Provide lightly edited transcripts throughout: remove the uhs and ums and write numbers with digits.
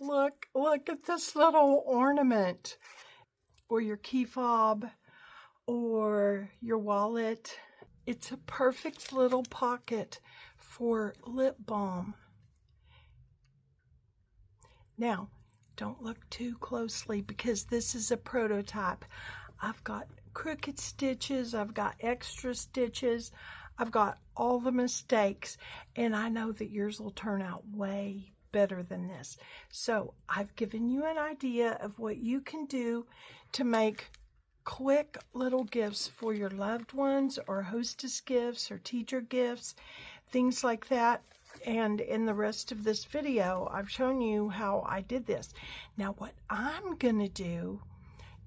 look at this little ornament, or your key fob, or your wallet. It's a perfect little pocket for lip balm. Now, don't look too closely because this is a prototype. I've got crooked stitches, I've got extra stitches, I've got all the mistakes, and I know that yours will turn out way better than this. So I've given you an idea of what you can do to make quick little gifts for your loved ones, or hostess gifts, or teacher gifts, things like that. And in the rest of this video, I've shown you how I did this. Now what I'm gonna do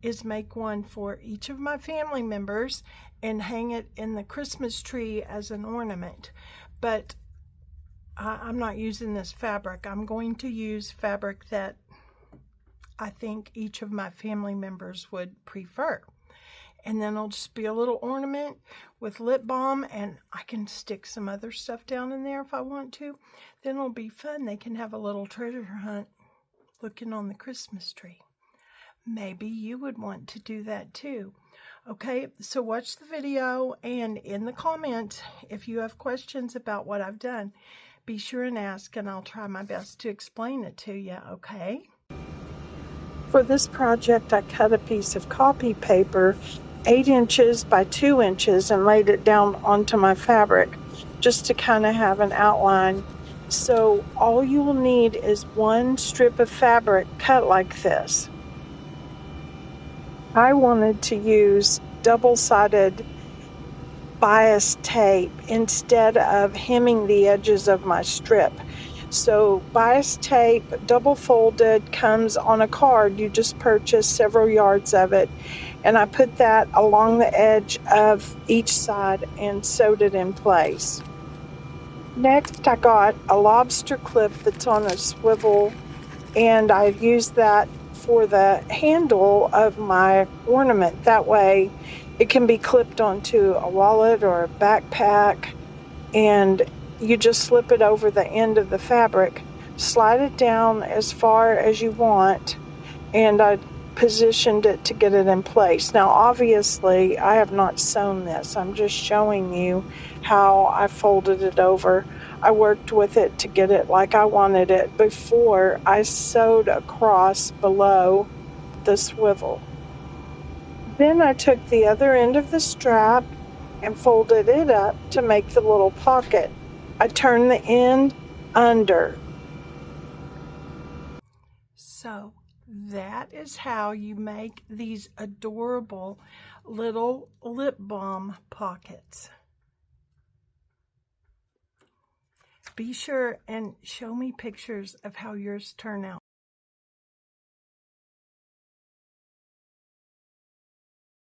is make one for each of my family members and hang it in the Christmas tree as an ornament. But I'm not using this fabric. I'm going to use fabric that I think each of my family members would prefer. And then it'll just be a little ornament with lip balm, and I can stick some other stuff down in there if I want to. Then it'll be fun. They can have a little treasure hunt looking on the Christmas tree. Maybe you would want to do that too. Okay, so watch the video, and in the comments, if you have questions about what I've done, be sure and ask, and I'll try my best to explain it to you, okay? For this project, I cut a piece of copy paper 8 inches by 2 inches and laid it down onto my fabric just to kind of have an outline. So all you will need is one strip of fabric cut like this. I wanted to use double-sided bias tape instead of hemming the edges of my strip. So bias tape, double folded, comes on a card. You just purchase several yards of it, and I put that along the edge of each side and sewed it in place. Next, I got a lobster clip that's on a swivel, and I used that for the handle of my ornament. That way it can be clipped onto a wallet or a backpack, and you just slip it over the end of the fabric, slide it down as far as you want, and I positioned it to get it in place. Now obviously I have not sewn this. I'm just showing you how I folded it over. I worked with it to get it like I wanted it before I sewed across below the swivel. Then I took the other end of the strap and folded it up to make the little pocket. I turned the end under. So that is how you make these adorable little lip balm pockets. Be sure and show me pictures of how yours turn out.